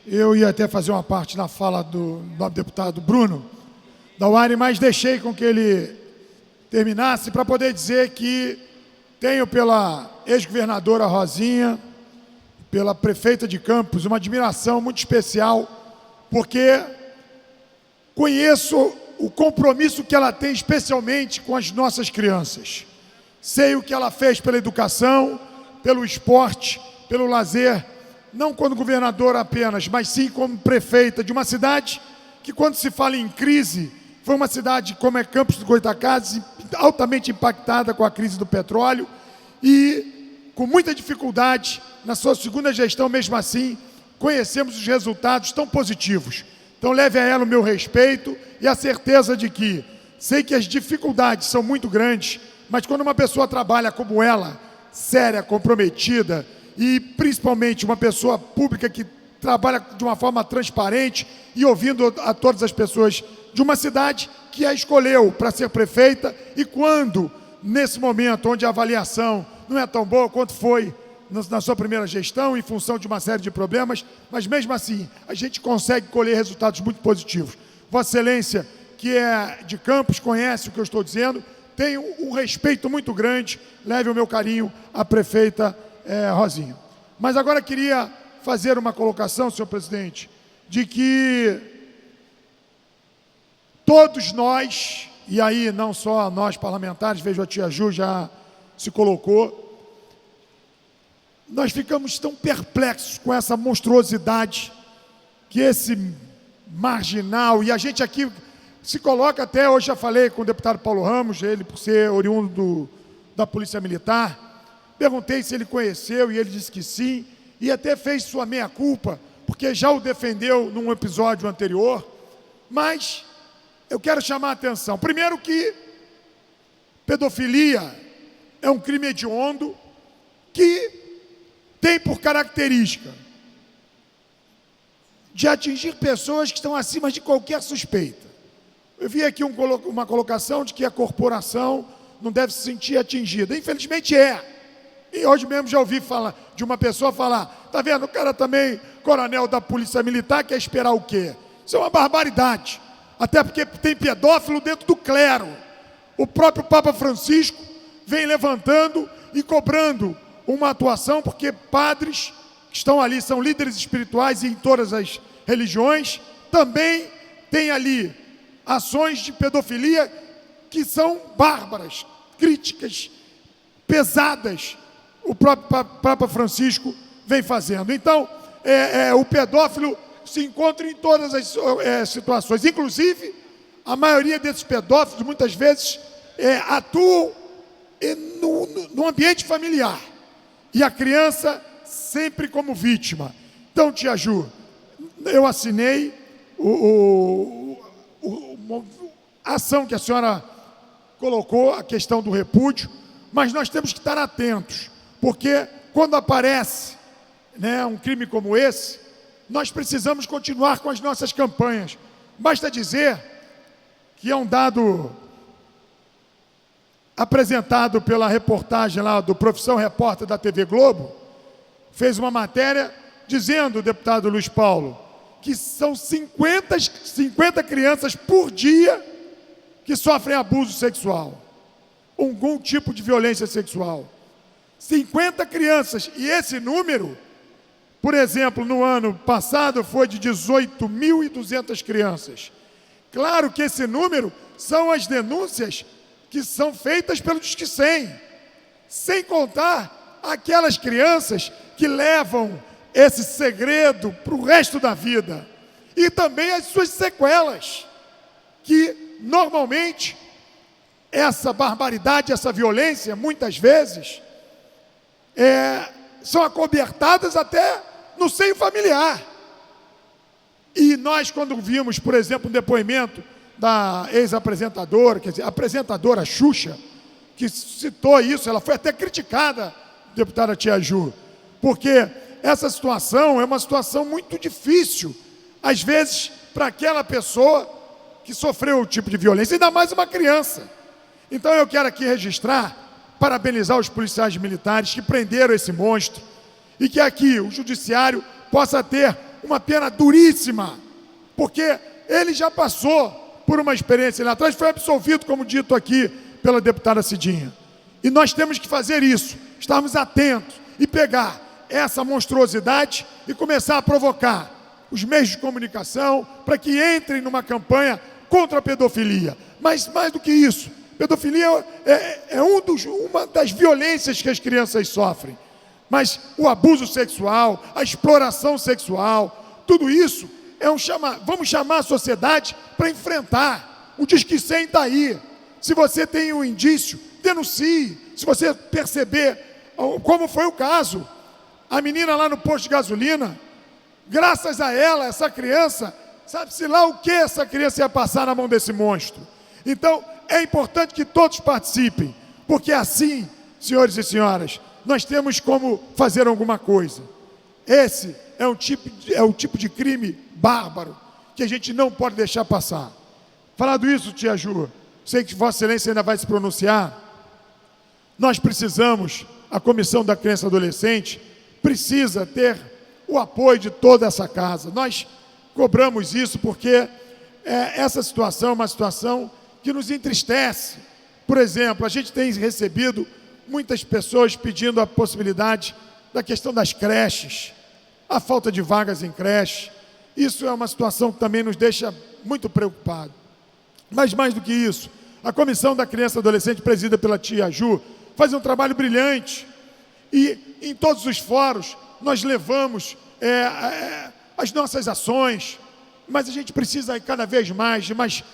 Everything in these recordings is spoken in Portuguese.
eu ia até fazer uma parte na fala do deputado Bruno Dauari, mas deixei com que ele terminasse para poder dizer que tenho pela ex-governadora Rosinha, pela prefeita de Campos, uma admiração muito especial, porque conheço o compromisso que ela tem especialmente com as nossas crianças. Sei o que ela fez pela educação, pelo esporte, pelo lazer, não como governadora apenas, mas sim como prefeita de uma cidade que, quando se fala em crise, foi uma cidade como é Campos do Goytacazes, altamente impactada com a crise do petróleo e com muita dificuldade na sua segunda gestão. Mesmo assim, conhecemos os resultados tão positivos. Então leve a ela o meu respeito e a certeza de que sei que as dificuldades são muito grandes, mas quando uma pessoa trabalha como ela, séria, comprometida, e principalmente uma pessoa pública que trabalha de uma forma transparente e ouvindo a todas as pessoas de uma cidade que a escolheu para ser prefeita, e quando, nesse momento onde a avaliação não é tão boa quanto foi na sua primeira gestão, em função de uma série de problemas, mas mesmo assim a gente consegue colher resultados muito positivos. Vossa Excelência, que é de Campos, conhece o que eu estou dizendo, tem um respeito muito grande, leve o meu carinho à prefeita Rosinha. Mas agora queria fazer uma colocação, senhor presidente, de que todos nós, e aí não só nós parlamentares, vejo a tia Ju já se colocou, nós ficamos tão perplexos com essa monstruosidade que esse marginal, e a gente aqui se coloca até, hoje já falei com o deputado Paulo Ramos, ele por ser oriundo da Polícia Militar, perguntei se ele conheceu e ele disse que sim, e até fez sua meia-culpa, porque já o defendeu num episódio anterior, mas eu quero chamar a atenção. Primeiro que pedofilia é um crime hediondo que tem por característica de atingir pessoas que estão acima de qualquer suspeita. Eu vi aqui uma colocação de que a corporação não deve se sentir atingida. Infelizmente é. E hoje mesmo já ouvi falar de uma pessoa falar, tá vendo, o cara também, coronel da Polícia Militar, quer esperar o quê? Isso é uma barbaridade. Até porque tem pedófilo dentro do clero. O próprio Papa Francisco vem levantando e cobrando uma atuação, porque padres que estão ali, são líderes espirituais e em todas as religiões, também tem ali ações de pedofilia que são bárbaras, críticas, pesadas, o próprio Papa Francisco vem fazendo. Então, o pedófilo se encontra em todas as situações. Inclusive, a maioria desses pedófilos, muitas vezes, atuam no ambiente familiar. E a criança sempre como vítima. Então, tia Ju, eu assinei a ação que a senhora colocou, a questão do repúdio, mas nós temos que estar atentos, porque quando aparece um crime como esse, nós precisamos continuar com as nossas campanhas. Basta dizer que é um dado apresentado pela reportagem lá do Profissão Repórter da TV Globo, fez uma matéria dizendo, o deputado Luiz Paulo, que são 50 crianças por dia que sofrem abuso sexual, algum tipo de violência sexual. 50 crianças, e esse número, por exemplo, no ano passado foi de 18.200 crianças. Claro que esse número são as denúncias que são feitas pelo Disque 100, sem contar aquelas crianças que levam esse segredo para o resto da vida, e também as suas sequelas, que normalmente essa barbaridade, essa violência, muitas vezes, são acobertadas até no seio familiar. E nós, quando vimos, por exemplo, um depoimento da ex-apresentadora, quer dizer, a apresentadora Xuxa, que citou isso, ela foi até criticada, deputada tia Ju, porque essa situação é uma situação muito difícil, às vezes, para aquela pessoa que sofreu o tipo de violência, ainda mais uma criança. Então eu quero aqui registrar, parabenizar os policiais militares que prenderam esse monstro, e que aqui o judiciário possa ter uma pena duríssima, porque ele já passou por uma experiência lá atrás, foi absolvido, como dito aqui pela deputada Cidinha. E nós temos que fazer isso, estarmos atentos e pegar essa monstruosidade e começar a provocar os meios de comunicação para que entrem numa campanha contra a pedofilia. Mas mais do que isso, pedofilia é uma das violências que as crianças sofrem. Mas o abuso sexual, a exploração sexual, tudo isso vamos chamar a sociedade para enfrentar. O Disque 100 está aí. Se você tem um indício, denuncie. Se você perceber, como foi o caso, a menina lá no posto de gasolina, graças a ela, essa criança, sabe-se lá o que essa criança ia passar na mão desse monstro. Então, é importante que todos participem, porque assim, senhores e senhoras, nós temos como fazer alguma coisa. Esse é o tipo de crime bárbaro que a gente não pode deixar passar. Falado isso, tia Ju, sei que Vossa Excelência ainda vai se pronunciar. Nós precisamos, a Comissão da Criança e Adolescente precisa ter o apoio de toda essa casa. Nós cobramos isso porque essa situação é uma situação que nos entristece. Por exemplo, a gente tem recebido muitas pessoas pedindo a possibilidade da questão das creches, a falta de vagas em creche. Isso é uma situação que também nos deixa muito preocupados. Mas mais do que isso, a Comissão da Criança e Adolescente, presidida pela tia Ju, faz um trabalho brilhante. E em todos os fóruns nós levamos as nossas ações, mas a gente precisa cada vez mais de mais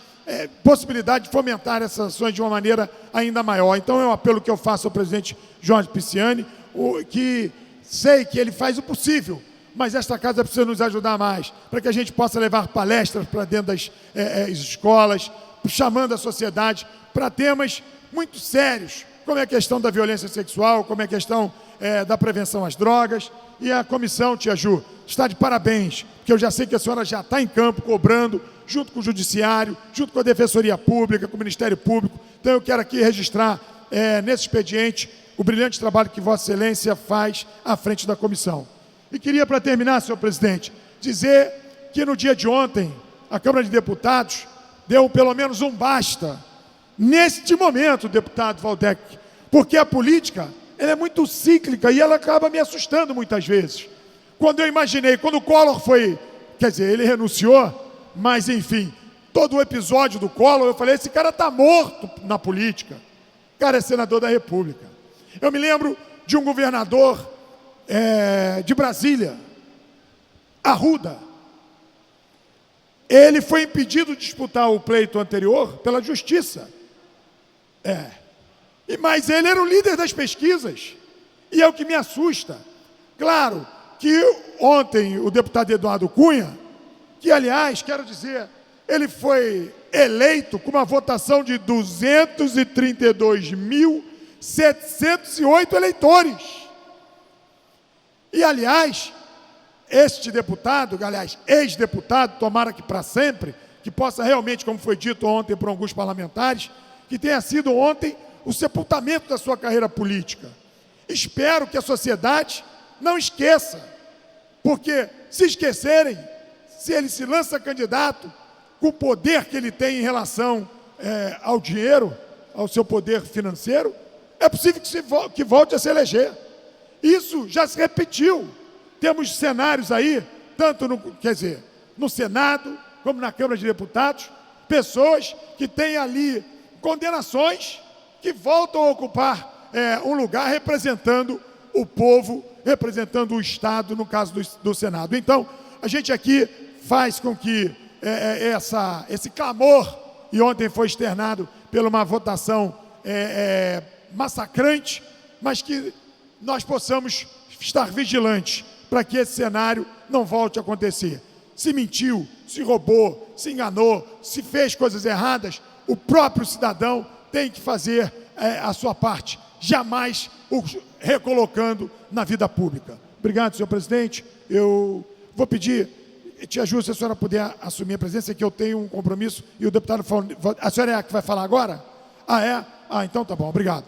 possibilidade de fomentar essas ações de uma maneira ainda maior. Então é um apelo que eu faço ao presidente Jorge Pisciani, que sei que ele faz o possível, mas esta casa precisa nos ajudar mais, para que a gente possa levar palestras para dentro das escolas, chamando a sociedade para temas muito sérios, como é a questão da violência sexual, como é a questão da prevenção às drogas. E a comissão, tia Ju, está de parabéns, porque eu já sei que a senhora já está em campo cobrando, junto com o Judiciário, junto com a Defensoria Pública, com o Ministério Público. Então eu quero aqui registrar nesse expediente o brilhante trabalho que Vossa Excelência faz à frente da comissão. E queria, para terminar, senhor presidente, dizer que no dia de ontem, a Câmara de Deputados deu pelo menos um basta, neste momento, deputado Valdec, porque a política ela é muito cíclica e ela acaba me assustando muitas vezes. Quando eu imaginei, quando o Collor ele renunciou, mas enfim, todo o episódio do Collor, eu falei, esse cara está morto na política. O cara é senador da República. Eu me lembro de um governador de Brasília, Arruda. Ele foi impedido de disputar o pleito anterior pela Justiça. Mas ele era o líder das pesquisas. E é o que me assusta. Claro que ontem o deputado Eduardo Cunha, que aliás, quero dizer, ele foi eleito com uma votação de 232.708 eleitores. E aliás, este deputado, ex-deputado, tomara que para sempre, que possa realmente, como foi dito ontem por alguns parlamentares, que tenha sido ontem o sepultamento da sua carreira política. Espero que a sociedade não esqueça, porque se esquecerem, se ele se lança candidato com o poder que ele tem em relação ao dinheiro, ao seu poder financeiro, é possível que volte a se eleger. Isso já se repetiu. Temos cenários aí, tanto no Senado, como na Câmara de Deputados, pessoas que têm ali condenações que voltam a ocupar um lugar representando o povo, representando o Estado, no caso do Senado. Então, a gente aqui faz com que esse clamor, e ontem foi externado por uma votação massacrante, mas que nós possamos estar vigilantes para que esse cenário não volte a acontecer. Se mentiu, se roubou, se enganou, se fez coisas erradas, o próprio cidadão tem que fazer a sua parte, jamais o recolocando na vida pública. Obrigado, senhor presidente. Eu vou pedir, tia Ju, se a senhora puder assumir a presença, que eu tenho um compromisso, e o deputado... A senhora é a que vai falar agora? Ah, é? Ah, então tá bom, obrigado.